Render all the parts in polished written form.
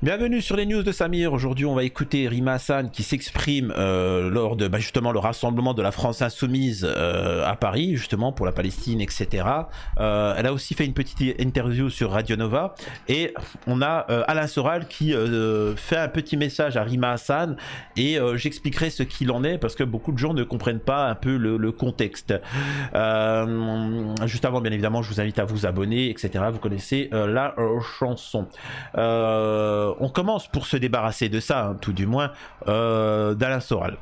Bienvenue sur les news de Samir. Aujourd'hui, on va écouter Rima Hassan qui s'exprime lors de justement le rassemblement de la France Insoumise à Paris, justement pour la Palestine, etc. Elle a aussi fait une petite interview sur Radio Nova et on a Alain Soral qui fait un petit message à Rima Hassan et j'expliquerai ce qu'il en est parce que beaucoup de gens ne comprennent pas un peu le contexte. Juste avant, bien évidemment, je vous invite à vous abonner, etc. Vous connaissez la chanson. On commence pour se débarrasser de ça, hein, tout du moins, d'Alain Soral.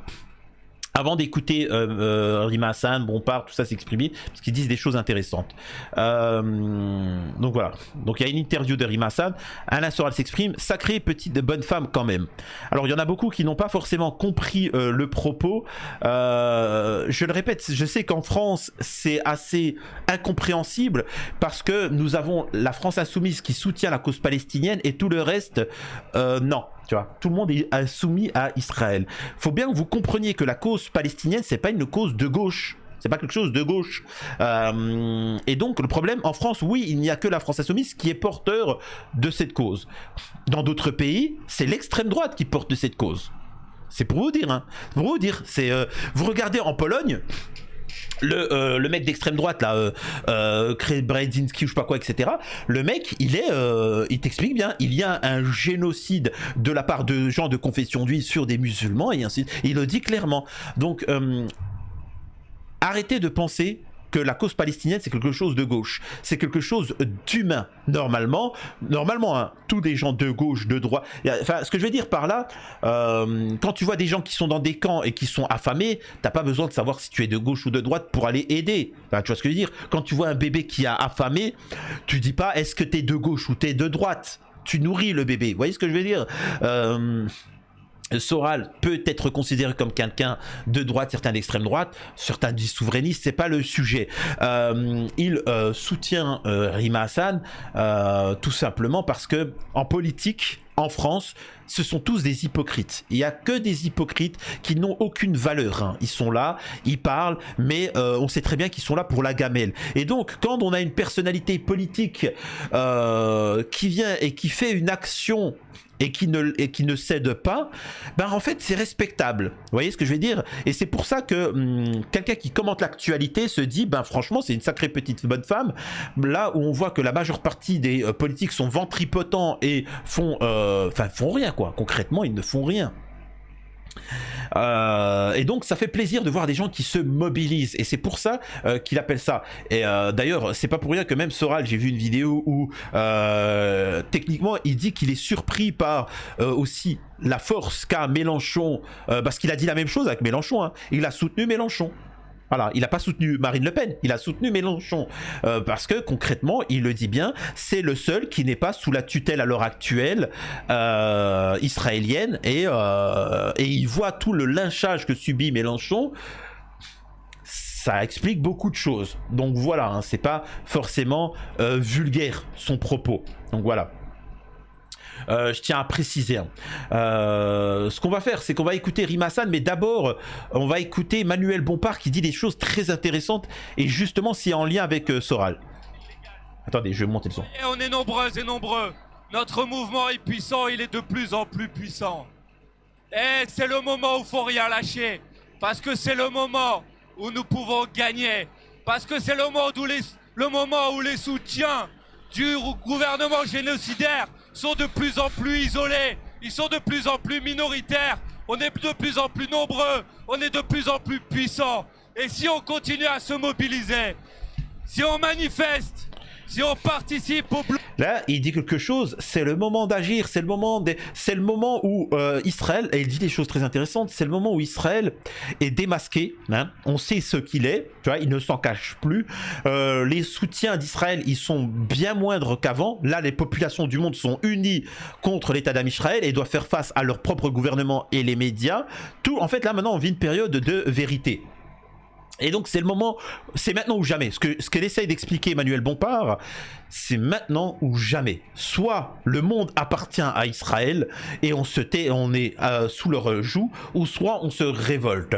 Avant d'écouter Rima Hassan, Bompard, tout ça s'exprimer, parce qu'ils disent des choses intéressantes. Donc voilà. Donc il y a une interview de Rima Hassan. Alain Soral s'exprime. Sacrée petite bonne femme quand même. Alors il y en a beaucoup qui n'ont pas forcément compris le propos. Je le répète, je sais qu'en France c'est assez incompréhensible parce que nous avons la France insoumise qui soutient la cause palestinienne et tout le reste, non. Tu vois, tout le monde est soumis à Israël. Faut bien que vous compreniez que la cause palestinienne, c'est pas une cause de gauche. C'est pas quelque chose de gauche. Et donc, le problème, en France, oui, il n'y a que la France insoumise qui est porteur de cette cause. Dans d'autres pays, c'est l'extrême droite qui porte cette cause. C'est pour vous dire, hein. Pour vous dire, c'est... vous regardez en Pologne... Le mec d'extrême droite là, Brzezinski ou je sais pas quoi, etc. Le mec, il t'explique bien, il y a un génocide de la part de gens de confession juive sur des musulmans et ainsi de suite. Il le dit clairement. Donc, arrêtez de penser que la cause palestinienne c'est quelque chose de gauche, c'est quelque chose d'humain. Normalement, hein, tous les gens de gauche, de droite, enfin ce que je veux dire par là, quand tu vois des gens qui sont dans des camps et qui sont affamés, t'as pas besoin de savoir si tu es de gauche ou de droite pour aller aider. Enfin, tu vois ce que je veux dire? Quand tu vois un bébé qui a affamé, tu dis pas est-ce que t'es de gauche ou t'es de droite, tu nourris le bébé. Vous voyez ce que je veux dire? Soral peut être considéré comme quelqu'un de droite, certains d'extrême droite, certains disent souverainistes, c'est pas le sujet. Il soutient Rima Hassan tout simplement parce que en politique, en France, ce sont tous des hypocrites. Il n'y a que des hypocrites qui n'ont aucune valeur. Hein. Ils sont là, ils parlent, mais on sait très bien qu'ils sont là pour la gamelle. Et donc, quand on a une personnalité politique qui vient et qui fait une action et qui ne cède pas, ben en fait c'est respectable. Vous voyez ce que je veux dire? Et c'est pour ça que quelqu'un qui commente l'actualité se dit, ben franchement c'est une sacrée petite bonne femme. Là où on voit que la majeure partie des politiques sont ventripotents et font rien quoi. Concrètement ils ne font rien. Et donc ça fait plaisir de voir des gens qui se mobilisent et c'est pour ça qu'il appelle ça. Et d'ailleurs c'est pas pour rien que même Soral, j'ai vu une vidéo où techniquement il dit qu'il est surpris par aussi la force qu'a Mélenchon, parce qu'il a dit la même chose avec Mélenchon, hein. Il a soutenu Mélenchon. Voilà, il n'a pas soutenu Marine Le Pen, il a soutenu Mélenchon. Parce que concrètement, il le dit bien, c'est le seul qui n'est pas sous la tutelle à l'heure actuelle israélienne. Et il voit tout le lynchage que subit Mélenchon. Ça explique beaucoup de choses. Donc voilà, hein, c'est pas forcément vulgaire son propos. Donc voilà. Je tiens à préciser. Ce qu'on va faire, c'est qu'on va écouter Rima Hassan, mais d'abord, on va écouter Manuel Bompard qui dit des choses très intéressantes et justement, c'est en lien avec Soral. Attendez, je vais monter le son. Et on est nombreuses et nombreux. Notre mouvement est puissant, il est de plus en plus puissant. Et c'est le moment où il ne faut rien lâcher. Parce que c'est le moment où nous pouvons gagner. Parce que c'est le moment où les soutiens du gouvernement génocidaire sont de plus en plus isolés, ils sont de plus en plus minoritaires, on est de plus en plus nombreux, on est de plus en plus puissants. Et si on continue à se mobiliser, si on manifeste, si on participe au bloc... Là, il dit quelque chose, c'est le moment d'agir, c'est le moment où Israël, et il dit des choses très intéressantes, c'est le moment où Israël est démasqué, hein, on sait ce qu'il est, tu vois, il ne s'en cache plus, les soutiens d'Israël, ils sont bien moindres qu'avant, là les populations du monde sont unies contre l'État d'Israël et doivent faire face à leur propre gouvernement et les médias, en fait là maintenant on vit une période de vérité. Et donc c'est le moment, c'est maintenant ou jamais. Ce qu'elle essaye d'expliquer Manuel Bompard, c'est maintenant ou jamais. Soit le monde appartient à Israël et on se tait, on est sous leur joug, ou soit on se révolte.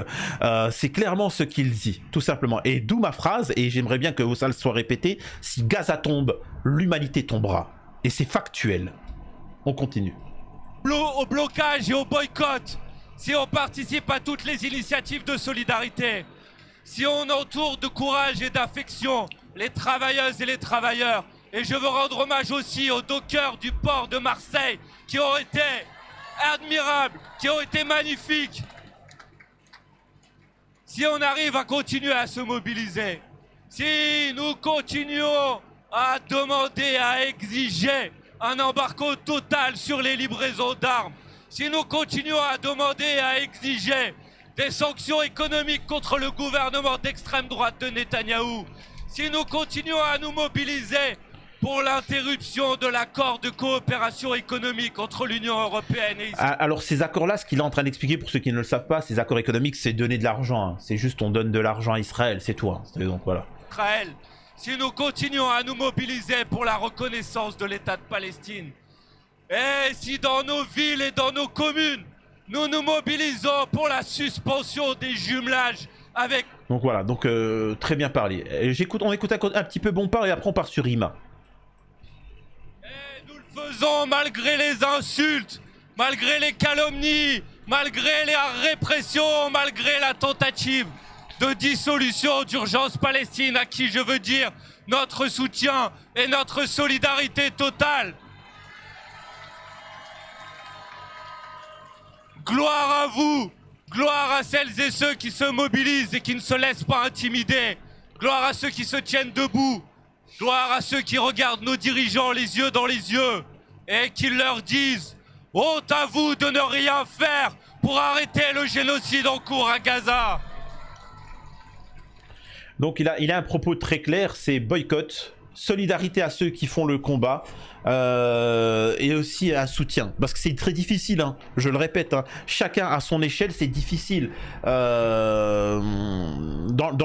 C'est clairement ce qu'il dit, tout simplement. Et d'où ma phrase, et j'aimerais bien que ça soit répété, si Gaza tombe, l'humanité tombera. Et c'est factuel. On continue. au blocage et au boycott, si on participe à toutes les initiatives de solidarité, si on entoure de courage et d'affection les travailleuses et les travailleurs, et je veux rendre hommage aussi aux dockers du port de Marseille qui ont été admirables, qui ont été magnifiques. Si on arrive à continuer à se mobiliser, si nous continuons à demander, à exiger un embargo total sur les livraisons d'armes, si nous continuons à demander et à exiger des sanctions économiques contre le gouvernement d'extrême droite de Netanyahou, si nous continuons à nous mobiliser pour l'interruption de l'accord de coopération économique entre l'Union européenne et Israël. Alors ces accords-là, ce qu'il est en train d'expliquer pour ceux qui ne le savent pas, ces accords économiques, c'est donner de l'argent. Hein. C'est juste on donne de l'argent à Israël, c'est tout. Hein. Donc voilà. Israël, si nous continuons à nous mobiliser pour la reconnaissance de l'État de Palestine, et si dans nos villes et dans nos communes, nous nous mobilisons pour la suspension des jumelages avec... Donc voilà, donc très bien parlé. On écoute un petit peu Bompard et après on part sur Rima. Et nous le faisons malgré les insultes, malgré les calomnies, malgré la répression, malgré la tentative de dissolution d'Urgence Palestine, à qui je veux dire notre soutien et notre solidarité totale. Gloire à vous, gloire à celles et ceux qui se mobilisent et qui ne se laissent pas intimider. Gloire à ceux qui se tiennent debout. Gloire à ceux qui regardent nos dirigeants les yeux dans les yeux et qui leur disent « Honte à vous de ne rien faire pour arrêter le génocide en cours à Gaza !» Donc il a un propos très clair, c'est boycott, solidarité à ceux qui font le combat, et aussi un soutien. Parce que c'est très difficile, hein, je le répète, hein, chacun à son échelle, c'est difficile. Dans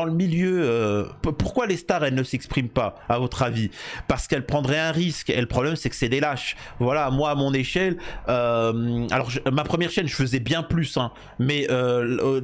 le milieu, pourquoi les stars, elles ne s'expriment pas, à votre avis? Parce qu'elles prendraient un risque, et le problème, c'est que c'est des lâches. Voilà, moi, à mon échelle, alors ma première chaîne, je faisais bien plus, hein, mais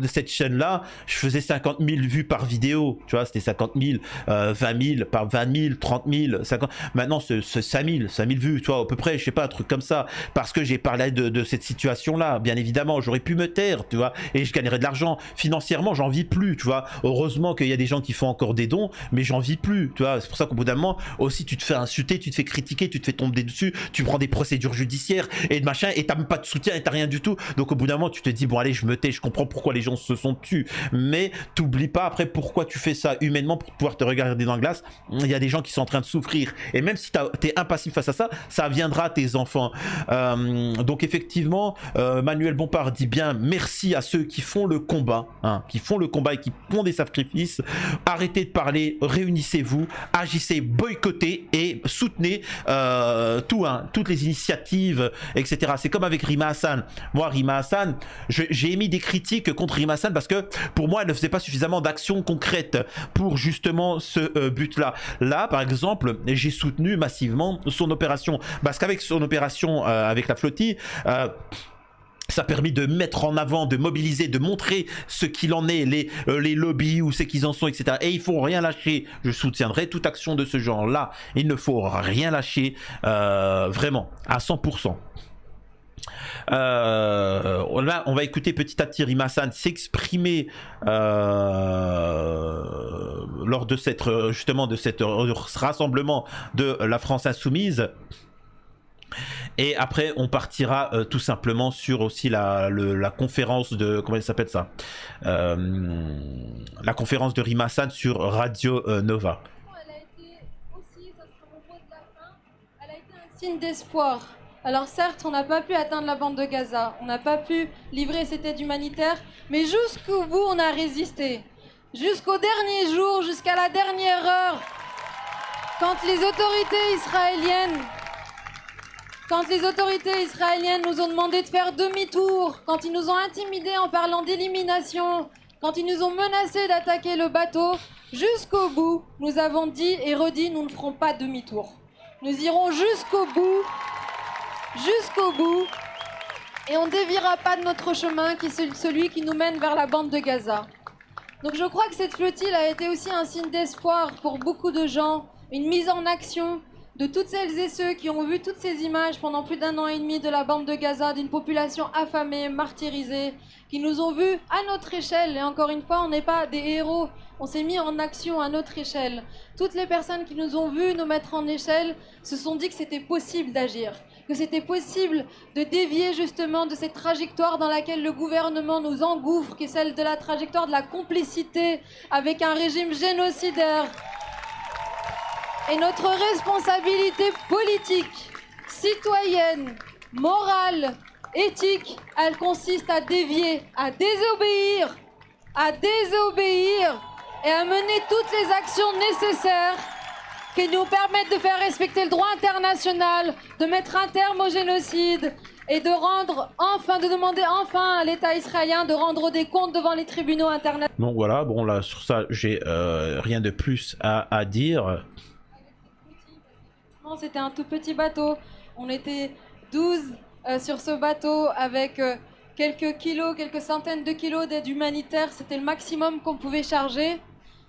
cette chaîne-là, je faisais 50 000 vues par vidéo, tu vois, c'était 50 000, 20 000, par 20 000, 30 000, 50... Maintenant, c'est 5 000 vues, tu vois, à peu près, je sais pas, un truc comme ça, parce que j'ai parlé de cette situation-là. Bien évidemment, j'aurais pu me taire, tu vois, et je gagnerais de l'argent. Financièrement, j'en vis plus, tu vois. Heureusement qu'il y a des gens qui font encore des dons, mais j'en vis plus, tu vois. C'est pour ça qu'au bout d'un moment, aussi, tu te fais insulter, tu te fais critiquer, tu te fais tomber dessus, tu prends des procédures judiciaires et de machin, et t'as même pas de soutien et t'as rien du tout. Donc au bout d'un moment, tu te dis, bon, allez, je me tais, je comprends pourquoi les gens se sont tus, mais t'oublies pas après pourquoi tu fais ça humainement pour pouvoir te regarder dans la glace. Il y a des gens qui sont en train de souffrir, et même si t'es impassible face à ça, ça viendra à tes enfants. Donc effectivement, Manuel Bompard dit bien merci à ceux qui font le combat, hein, qui font le combat et qui font des sacrifices. Arrêtez de parler, réunissez-vous, agissez, boycottez et soutenez tout, hein, toutes les initiatives, etc. C'est comme avec Rima Hassan. Moi, Rima Hassan, j'ai émis des critiques contre Rima Hassan parce que pour moi, elle ne faisait pas suffisamment d'actions concrètes pour justement ce but-là. Là, par exemple, j'ai soutenu massivement son opération, parce qu'avec son opération avec la flottille, ça a permis de mettre en avant, de mobiliser, de montrer ce qu'il en est, les lobbies, où c'est qu'ils en sont, etc. Et il faut rien lâcher. Je soutiendrai toute action de ce genre-là. Il ne faut rien lâcher, vraiment, à 100%. Là, on va écouter petit à petit Rima Hassan s'exprimer lors de cette, justement, de cette rassemblement de la France Insoumise. Et après, on partira tout simplement sur aussi la conférence de... Comment elle s'appelle ça, la conférence de Rima Hassan sur Radio Nova. Elle a été aussi, ça sera mon mot de la fin, elle a été un signe d'espoir. Alors certes, on n'a pas pu atteindre la bande de Gaza, on n'a pas pu livrer cette aide humanitaire, mais jusqu'au bout, on a résisté. Jusqu'au dernier jour, jusqu'à la dernière heure, quand les autorités israéliennes nous ont demandé de faire demi-tour, quand ils nous ont intimidés en parlant d'élimination, quand ils nous ont menacés d'attaquer le bateau, jusqu'au bout, nous avons dit et redit, nous ne ferons pas demi-tour. Nous irons jusqu'au bout, et on ne déviera pas de notre chemin, qui est celui qui nous mène vers la bande de Gaza. Donc je crois que cette flottille a été aussi un signe d'espoir pour beaucoup de gens, une mise en action, de toutes celles et ceux qui ont vu toutes ces images pendant plus d'1 an et demi de la bande de Gaza, d'une population affamée, martyrisée, qui nous ont vus à notre échelle. Et encore une fois, on n'est pas des héros, on s'est mis en action à notre échelle. Toutes les personnes qui nous ont vus nous mettre en échelle se sont dit que c'était possible d'agir, que c'était possible de dévier justement de cette trajectoire dans laquelle le gouvernement nous engouffre, qui est celle de la trajectoire de la complicité avec un régime génocidaire. Et notre responsabilité politique, citoyenne, morale, éthique, elle consiste à dévier, à désobéir et à mener toutes les actions nécessaires qui nous permettent de faire respecter le droit international, de mettre un terme au génocide et de demander enfin à l'État israélien de rendre des comptes devant les tribunaux internationaux. Donc voilà, bon là sur ça j'ai rien de plus à dire. C'était un tout petit bateau, on était 12 sur ce bateau avec quelques kilos, quelques centaines de kilos d'aide humanitaire, c'était le maximum qu'on pouvait charger.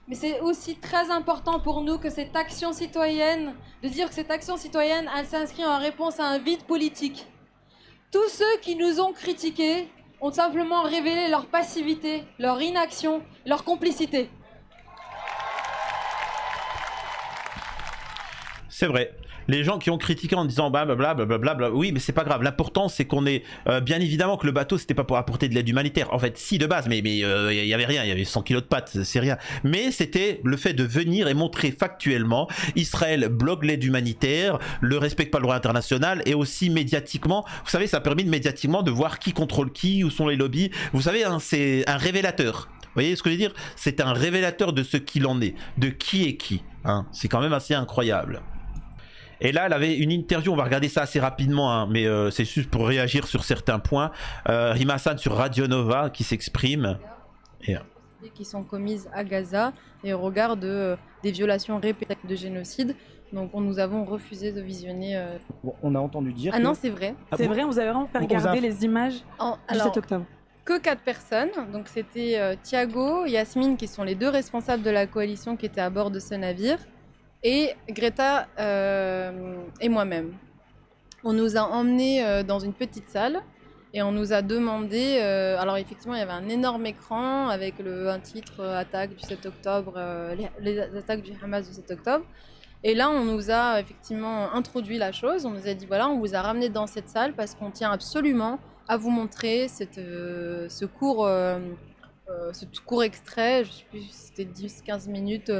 Mais c'est aussi très important pour nous que cette action citoyenne, de dire que cette action citoyenne, elle s'inscrit en réponse à un vide politique. Tous ceux qui nous ont critiqués ont simplement révélé leur passivité, leur inaction, leur complicité. C'est vrai. Les gens qui ont critiqué en disant blablabla, oui, mais c'est pas grave. L'important, c'est qu'on est bien évidemment que le bateau, c'était pas pour apporter de l'aide humanitaire. En fait, si de base, mais il y avait rien, il y avait 100 kilos de pâtes, c'est rien. Mais c'était le fait de venir et montrer factuellement Israël bloque l'aide humanitaire, ne respecte pas le droit international et aussi médiatiquement. Vous savez, ça a permis de médiatiquement de voir qui contrôle qui, où sont les lobbies. Vous savez, hein, c'est un révélateur. Vous voyez ce que je veux dire? C'est un révélateur de ce qu'il en est, de qui est qui. Hein. C'est quand même assez incroyable. Et là, elle avait une interview, on va regarder ça assez rapidement, hein, mais c'est juste pour réagir sur certains points. Rima Hassan sur Radio Nova qui s'exprime. Qui sont commises à Gaza et au regard des violations répétées de génocide. Donc nous avons refusé de visionner... Bon, on a entendu dire Ah non, c'est vrai. C'est vrai, vous avez vraiment fait regarder les images du 7 octobre. Que 4 personnes, donc c'était Thiago, Yasmine qui sont les 2 responsables de la coalition qui étaient à bord de ce navire, et Greta et moi-même. On nous a emmenés dans une petite salle et on nous a demandé... alors effectivement, il y avait un énorme écran avec un titre attaque du 7 octobre, les attaques du Hamas du 7 octobre. Et là, on nous a effectivement introduit la chose. On nous a dit, voilà, on vous a ramené dans cette salle parce qu'on tient absolument à vous montrer ce court extrait, je sais plus si c'était 10-15 minutes,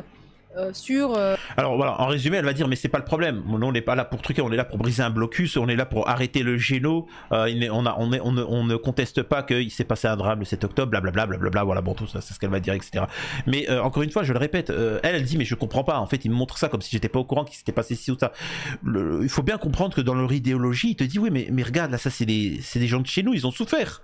sur... Alors voilà, en résumé, elle va dire mais c'est pas le problème. Nous, on n'est pas là pour truquer, on est là pour briser un blocus, on est là pour arrêter le géno. On ne conteste pas qu'il s'est passé un drame le 7 octobre, blablabla, voilà, bon, tout ça, c'est ce qu'elle va dire, etc. Mais encore une fois, je le répète, elle dit mais je comprends pas. En fait, il me montre ça comme si j'étais pas au courant qu'il s'était passé ci ou ça. Il faut bien comprendre que dans leur idéologie, il te dit oui, mais regarde, là, ça, c'est des gens de chez nous, ils ont souffert.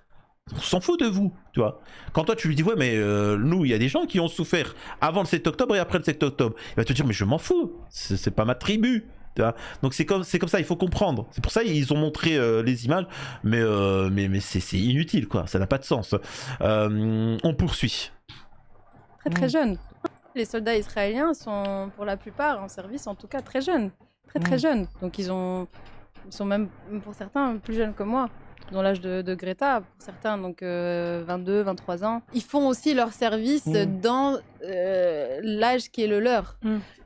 On s'en fout de vous, tu vois. Quand toi tu lui dis ouais mais nous il y a des gens qui ont souffert avant le 7 octobre et après le 7 octobre, il va te dire mais je m'en fous, c'est pas ma tribu, tu vois. Donc c'est comme ça, il faut comprendre. C'est pour ça ils ont montré les images, mais c'est inutile quoi, ça n'a pas de sens. On poursuit. Très jeunes. Les soldats israéliens sont pour la plupart en service, en tout cas très jeunes, très jeunes. Donc ils sont même pour certains plus jeunes que moi. Dans l'âge de Greta, pour certains, donc 22, 23 ans. Ils font aussi leur service dans l'âge qui est le leur.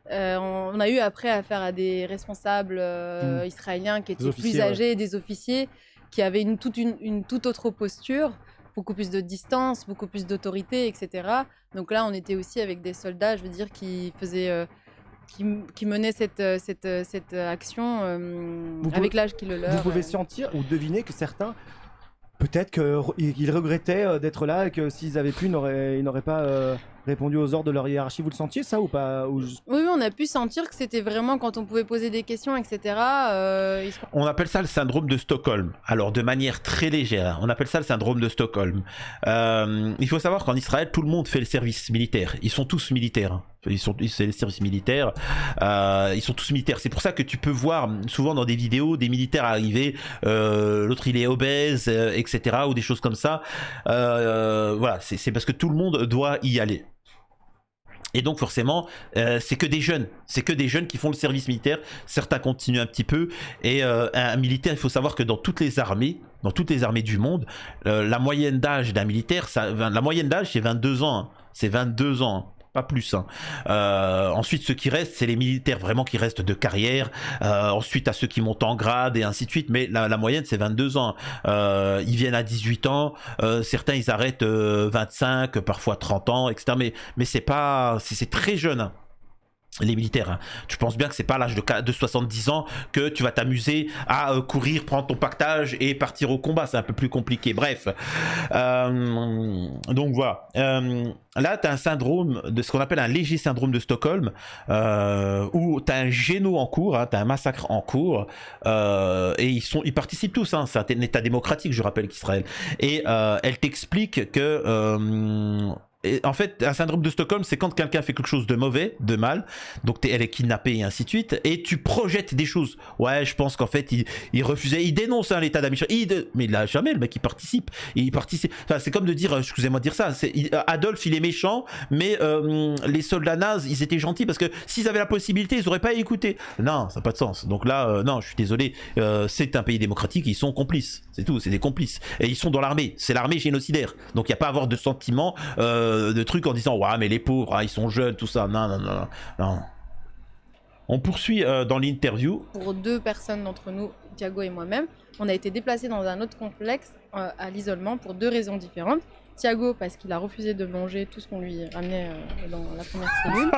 On a eu après affaire à des responsables israéliens qui étaient plus âgés, des officiers, qui avaient une toute autre posture, beaucoup plus de distance, beaucoup plus d'autorité, etc. Donc là, on était aussi avec des soldats, je veux dire, qui faisaient... Qui menait cette action avec l'âge qui le leur. Vous pouvez sentir ou deviner que certains, peut-être qu'ils regrettaient d'être là et que s'ils avaient pu, ils n'auraient pas répondu aux ordres de leur hiérarchie. Vous le sentiez ça ou pas Oui, on a pu sentir que c'était vraiment quand on pouvait poser des questions, etc. On appelle ça le syndrome de Stockholm. Alors de manière très légère, on appelle ça le syndrome de Stockholm. Il faut savoir qu'en Israël, tout le monde fait le service militaire. Ils sont tous militaires. C'est les services militaires. Ils sont tous militaires. C'est pour ça que tu peux voir souvent dans des vidéos des militaires arriver. L'autre il est obèse, etc. ou des choses comme ça. Voilà, c'est parce que tout le monde doit y aller. Et donc forcément, c'est que des jeunes qui font le service militaire. Certains continuent un petit peu. Et un militaire, il faut savoir que dans toutes les armées du monde, la moyenne d'âge d'un militaire, la moyenne d'âge c'est 22 ans. Hein. C'est 22 ans. Hein. Pas plus. Hein. Ensuite, ceux qui restent, c'est les militaires vraiment qui restent de carrière. Ensuite, à ceux qui montent en grade et ainsi de suite. Mais la moyenne, c'est 22 ans. Ils viennent à 18 ans. Certains, ils arrêtent 25, parfois 30 ans, etc. Mais c'est pas, c'est très jeune. Hein. Les militaires, hein. Tu penses bien que c'est pas à l'âge de 70 ans que tu vas t'amuser à courir, prendre ton pactage et partir au combat, c'est un peu plus compliqué. Bref, donc voilà. Là, tu as un syndrome de ce qu'on appelle un léger syndrome de Stockholm, où tu as un géno en cours, hein, tu as un massacre en cours, et ils participent tous, hein, c'est un état démocratique, je rappelle qu'Israël. Et elle t'explique que et en fait, un syndrome de Stockholm, c'est quand quelqu'un fait quelque chose de mauvais, de mal, donc elle est kidnappée et ainsi de suite, et tu projettes des choses. Ouais, je pense qu'en fait, il refusait, il dénonce hein, l'état d'amitié, mais il l'a jamais, le mec, il participe. Enfin, c'est comme de dire, excusez-moi de dire ça, Adolphe, il est méchant, mais les soldats nazis, ils étaient gentils parce que s'ils avaient la possibilité, ils auraient pas écouté. Non, ça n'a pas de sens. Donc là, non, je suis désolé, c'est un pays démocratique, ils sont complices, c'est tout, c'est des complices. Et ils sont dans l'armée, c'est l'armée génocidaire. Donc il n'y a pas à avoir de sentiments, de trucs en disant ouais mais les pauvres ils sont jeunes tout ça, non. On poursuit dans l'interview. Pour 2 personnes d'entre nous, Thiago et moi-même, on a été déplacés dans un autre complexe à l'isolement pour 2 raisons différentes. Thiago parce qu'il a refusé de manger tout ce qu'on lui ramenait dans la première cellule.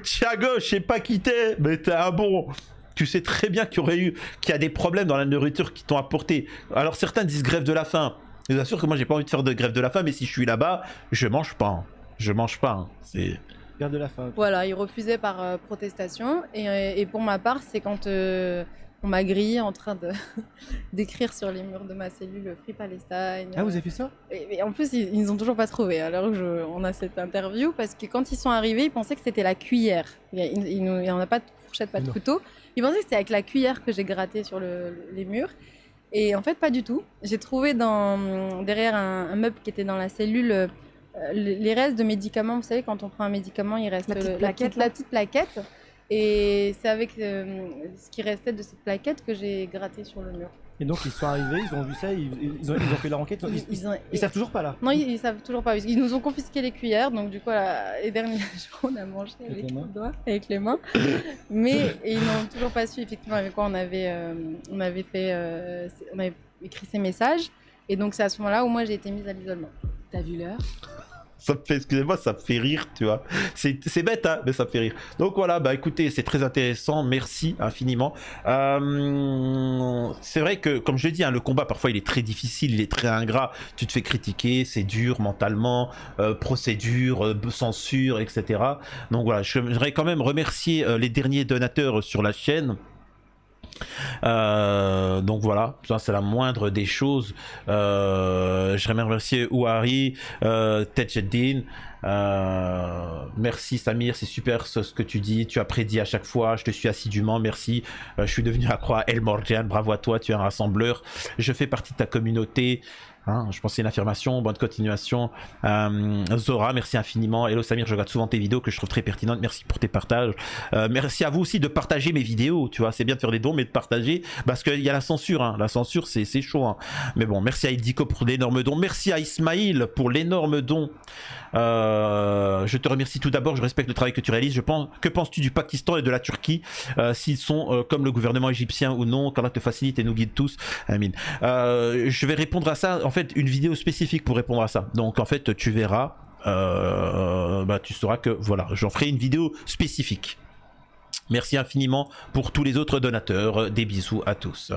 Thiago, je sais pas qui t'es, mais t'es un bon. Tu sais très bien qu'il y a des problèmes dans la nourriture qui t'ont apporté. Alors certains disent grève de la faim. Je vous assure que moi j'ai pas envie de faire de grève de la faim, mais si je suis là-bas, je mange pas. Hein. Je mange pas. Hein. C'est grève de la faim. Voilà, il refusait par protestation. Et pour ma part, c'est quand on m'a grillé en train d'écrire sur les murs de ma cellule Free Palestine. Ah, vous avez fait ça? Et en plus, ils nous ont toujours pas trouvé à l'heure où on a cette interview, parce que quand ils sont arrivés, ils pensaient que c'était la cuillère. Il n'y en a pas de fourchette, pas de couteau. Ils pensaient que c'était avec la cuillère que j'ai gratté sur les murs. Et en fait, pas du tout. J'ai trouvé derrière un meuble qui était dans la cellule les restes de médicaments. Vous savez, quand on prend un médicament, il reste la petite plaquette. Et c'est avec ce qui restait de cette plaquette que j'ai gratté sur le mur. Et donc ils sont arrivés, ils ont vu ça, ils ont fait leur enquête, ils savent toujours pas là? Non, ils savent toujours pas. Ils nous ont confisqué les cuillères, donc du coup, les derniers jours, on a mangé avec les doigts, avec les mains. Mais ils n'ont toujours pas su effectivement avec quoi on avait écrit ces messages. Et donc c'est à ce moment-là où moi j'ai été mise à l'isolement. T'as vu l'heure? Ça me fait, excusez-moi, ça me fait rire, tu vois. C'est bête, hein, mais ça me fait rire. Donc voilà, bah écoutez, c'est très intéressant, merci infiniment. C'est vrai que, comme je l'ai dit, hein, le combat, parfois, il est très difficile, il est très ingrat. Tu te fais critiquer, c'est dur mentalement, procédure, censure, etc. Donc voilà, j'aimerais quand même remercier les derniers donateurs sur la chaîne. Donc voilà, ça c'est la moindre des choses. Je remercier Ouari, Tedjeddin. Merci Samir, c'est super ce que tu dis, tu as prédit à chaque fois, je te suis assidûment, merci. Je suis devenu accro à El Morjan, bravo à toi, tu es un rassembleur, je fais partie de ta communauté. Hein, je pense que c'est une affirmation, bonne continuation. Zora, merci infiniment. Hello Samir, je regarde souvent tes vidéos que je trouve très pertinentes, merci pour tes partages. Merci à vous aussi de partager mes vidéos, tu vois, c'est bien de faire des dons mais de partager, parce qu'il y a la censure, hein. La censure c'est chaud, hein. Mais bon, merci à Idiko pour l'énorme don, merci à Ismail pour l'énorme don. Je te remercie tout d'abord, je respecte le travail que tu réalises. Que penses-tu du Pakistan et de la Turquie, s'ils sont comme le gouvernement égyptien ou non? Qu'Allah te facilite et nous guide tous, amin. Je vais répondre à ça, en fait, une vidéo spécifique pour répondre à ça. Donc en fait, tu verras, bah, tu sauras que voilà, j'en ferai une vidéo spécifique. Merci infiniment pour tous les autres donateurs, des bisous à tous.